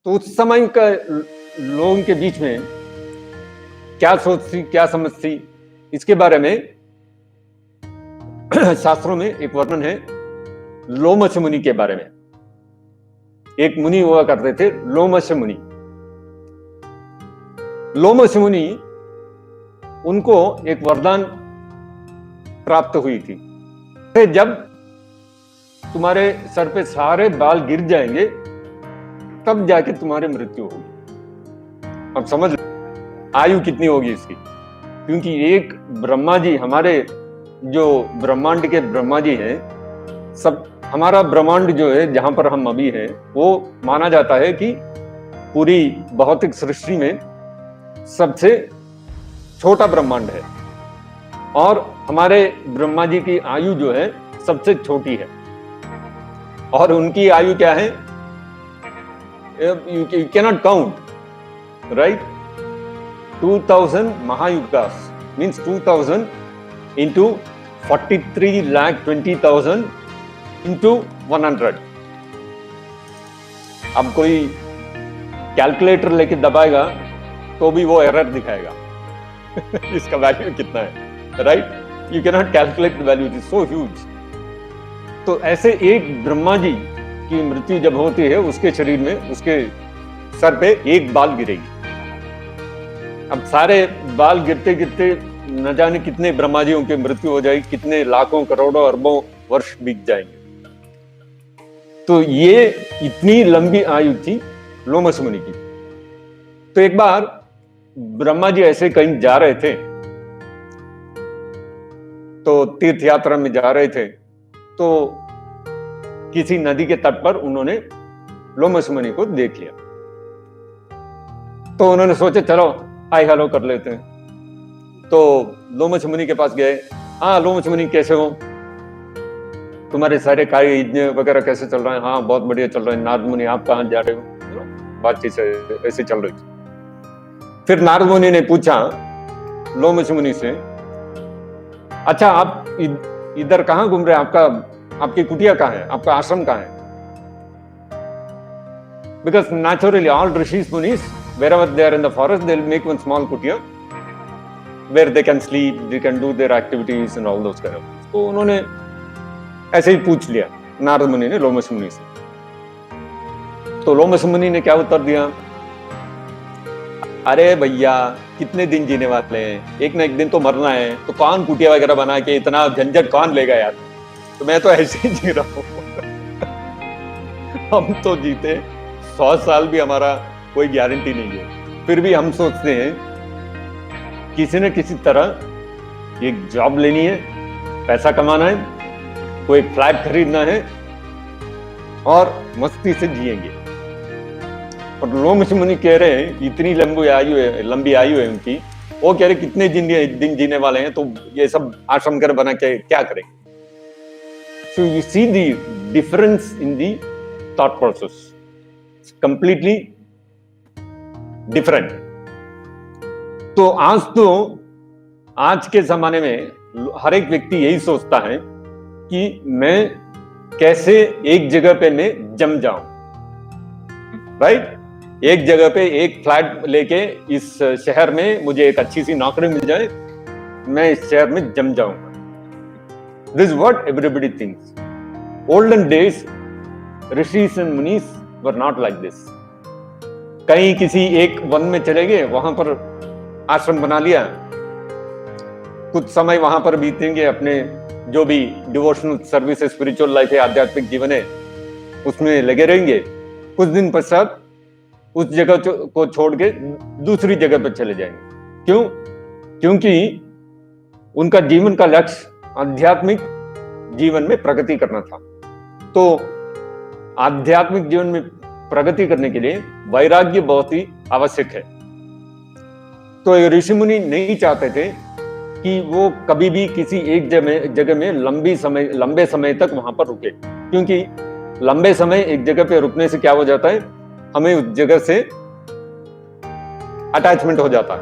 तो उस समय का लोगों के बीच में क्या सोच थी, क्या समझ थी, इसके बारे में शास्त्रों में एक वर्णन है लोमश मुनि के बारे में। एक मुनि हुआ करते थे लोमश मुनि। लोमश मुनि, उनको एक वरदान प्राप्त हुई थी, जब तुम्हारे सर पे सारे बाल गिर जाएंगे तब जाके तुम्हारी मृत्यु होगी। अब समझ आयु कितनी होगी इसकी, क्योंकि एक ब्रह्मा जी, हमारे जो ब्रह्मांड के ब्रह्मा जी हैं, सब हमारा ब्रह्मांड जो है जहां पर हम अभी हैं, वो माना जाता है कि पूरी भौतिक सृष्टि में सबसे छोटा ब्रह्मांड है, और हमारे ब्रह्मा जी की आयु जो है सबसे छोटी है। और उनकी आयु क्या है, यू कैनॉट काउंट, राइट। 2000 महायुगास मीन्स 2000 into 43,20,000 into 100। अब कोई कैलकुलेटर लेके दबाएगा तो भी वो एरर दिखाएगा इसका वैल्यू कितना है, right. You can not calculate the value, it is so huge. तो ऐसे एक ब्रह्मा जी की मृत्यु जब होती है, उसके शरीर में, उसके सर पे एक बाल गिरेगी। अब सारे बाल गिरते गिरते न जाने कितने ब्रह्माजियों की मृत्यु हो जाएगी, कितने लाखों करोड़ों अरबों वर्ष बीत जाएंगे। तो ये इतनी लंबी आयु थी लोमश मुनि की। तो एक बार ब्रह्मा जी ऐसे कहीं जा रहे थे, तो तीर्थ यात्रा में जा रहे थे, तो किसी नदी के तट पर उन्होंने लोमश मुनि को देख लिया। तो उन्होंने सोचा चलो हाय हेलो कर लेते हैं। तो लोमश मुनि के पास गए। हाँ लोमश मुनि, कैसे हो, तुम्हारे सारे कार्य यज्ञ वगैरह कैसे चल रहे हैं? हाँ बहुत बढ़िया चल रहे हैं। नारद मुनि, आप कहाँ जा रहे हो? बातचीत से ऐसे चल रही थी। फिर नारद मुनि ने पूछा लोमश मुनि से, अच्छा आप इधर कहाँ घूम रहे हैं? आपकी कुटिया कहाँ है? आपका आश्रम कहाँ है? Because naturally all rishis munis, wherever they are in the forest, they'll make one small kutia where they can sleep, they can do their activities and all those kind of things. तो उन्होंने ऐसे ही पूछ लिया नारद मुनि ने लोमश मुनि से। तो लोमश मुनि ने क्या उत्तर दिया, अरे भैया कितने दिन जीने वाले हैं, एक ना एक दिन तो मरना है, तो कौन कुटिया वगैरह बना के इतना झंझट कौन लेगा यार, तो मैं तो ऐसे ही जी रहा हूँ हम तो जीते 100 साल भी हमारा कोई गारंटी नहीं है, फिर भी हम सोचते हैं किसी न किसी तरह एक जॉब लेनी है, पैसा कमाना है, कोई फ्लैट खरीदना है और मस्ती से जिएंगे। और लोमश मुनि कह रहे हैं इतनी लंबी आयु है उनकी, वो कह रहे कितने दिन जीने वाले हैं, तो ये सब आश्रम कर बना के क्या करेंगे। So you see the difference in the thought process, completely different. तो आज के जमाने में हर एक व्यक्ति यही सोचता है कि मैं कैसे एक जगह पे मैं जम जाऊं, राइट। एक जगह पे एक फ्लैट लेके इस शहर में मुझे एक अच्छी सी नौकरी मिल जाए, मैं इस शहर में जम जाऊंगा। This what everybody thinks. Olden days ऋषिस एंड मुनीस वर नॉट लाइक दिस। कहीं किसी एक वन में चले गए, वहां पर आश्रम बना लिया, कुछ समय वहां पर बीतेंगे, अपने जो भी डिवोशनल सर्विस है, स्पिरिचुअल लाइफ है, आध्यात्मिक जीवन है, उसमें लगे रहेंगे। कुछ दिन पश्चात उस जगह को छोड़ के दूसरी जगह पर चले जाएंगे। क्यों? क्योंकि उनका जीवन का लक्ष्य आध्यात्मिक जीवन में प्रगति करना था। तो आध्यात्मिक जीवन में प्रगति करने के लिए वैराग्य बहुत ही आवश्यक है। तो ऋषि मुनि नहीं चाहते थे कि वो कभी भी किसी एक जगह में लंबे समय तक वहां पर रुके, क्योंकि लंबे समय एक जगह पे रुकने से क्या हो जाता है, हमें उस जगह से अटैचमेंट हो जाता है,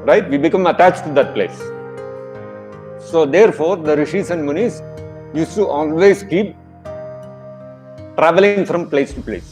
right. We become attached to that place. So therefore the ऋषिस एंड मुनीस used to always keep traveling from place to place.